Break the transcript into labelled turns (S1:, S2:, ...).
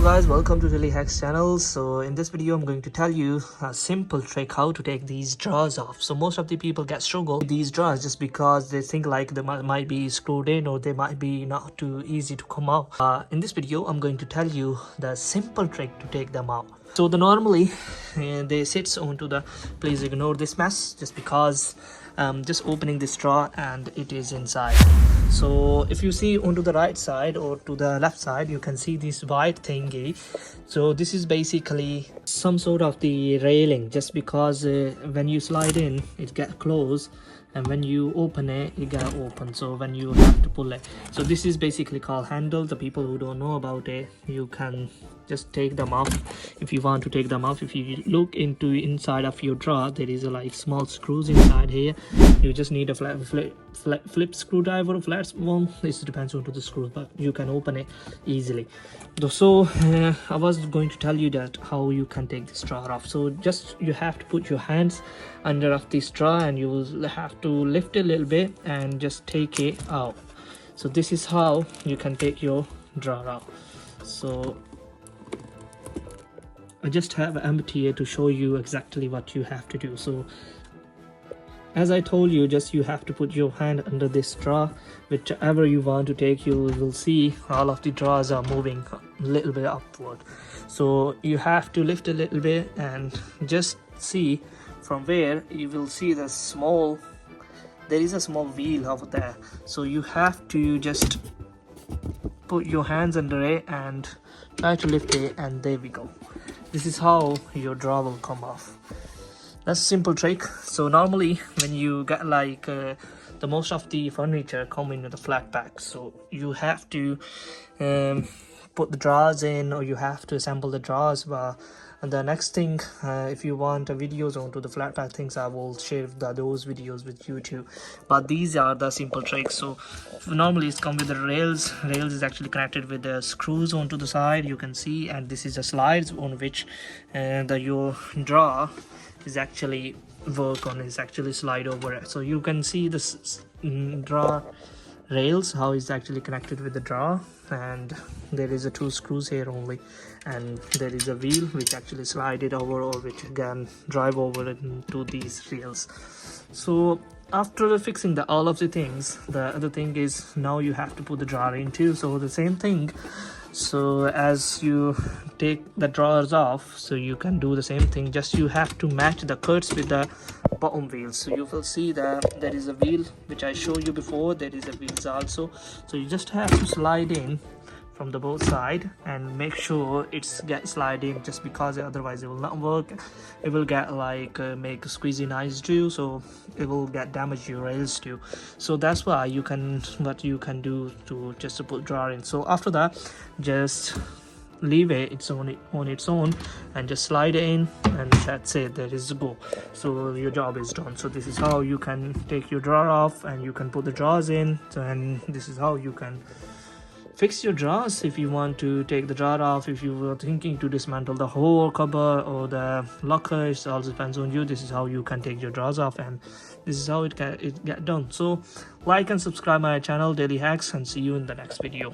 S1: guys, welcome to Daily Hacks channel. So in this video I'm going to tell you a simple trick how to take these drawers off. So most of the people get struggle with these drawers just because they think like they might be screwed in or they might be not too easy to come out. In this video I'm going to tell you the simple trick to take them out. So normally they sit onto the, please ignore this mess just because just opening this drawer and it is inside. So if you see onto the right side or to the left side, you can see this white thingy. So this is basically some sort of the railing, just because when you slide in it get closed, and when you open it get open, so when you have to pull it. So this is basically called handle. The people who don't know about it, you can just take them off if you want to take them off. If you look into inside of your drawer, there is a like small screws inside here. You just need a flip screwdriver or flat one. This depends on the screws, but you can open it easily. So I was going to tell you that how you can take this drawer off. So just you have to put your hands under of this drawer and you will have to lift a little bit and just take it out. So this is how you can take your drawer out. So I just have empty here to show you exactly what you have to do. So as I told you, just you have to put your hand under this drawer, whichever you want to take. You will see all of the drawers are moving a little bit upward, so you have to lift a little bit and just see from where you will see the small, there is a small wheel over there. So you have to just put your hands under it and try to lift it, and there we go. This is how your drawer will come off. That's a simple trick. So normally when you get like the most of the furniture come in with a flat pack, so you have to put the drawers in, or you have to assemble the drawers. And the next thing, if you want videos onto the flat pack things, I will share those videos with you too. But these are the simple tricks. So normally it's come with the rails is actually connected with the screws onto the side, you can see, and this is the slides on which your drawer is actually work on, is actually slide over it. So you can see this drawer rails, how it's actually connected with the drawer, and there is a 2 screws here only, and there is a wheel which actually slide it over, or which can drive over it into these rails. So after fixing all of the things, the other thing is now you have to put the drawer in too. So the same thing. So as you take the drawers off, so you can do the same thing, just you have to match the cuts with the bottom wheels. So you will see that there is a wheel which I showed you before, there is a wheels also. So you just have to slide in from the both side and make sure it's get sliding, just because otherwise it will not work. It will get like make a squeezy nice too, so it will get damage your rails too. So that's why what you can do to just to put drawer in. So after that, just leave it on its own and just slide it in, and that's it, there is a go. So your job is done. So this is how you can take your drawer off and you can put the drawers in, and this is how you can fix your drawers. If you want to take the drawer off, if you were thinking to dismantle the whole cupboard or the locker, it all depends on you. This is how you can take your drawers off, and this is how it get done. So like and subscribe my channel Daily Hacks, and see you in the next video.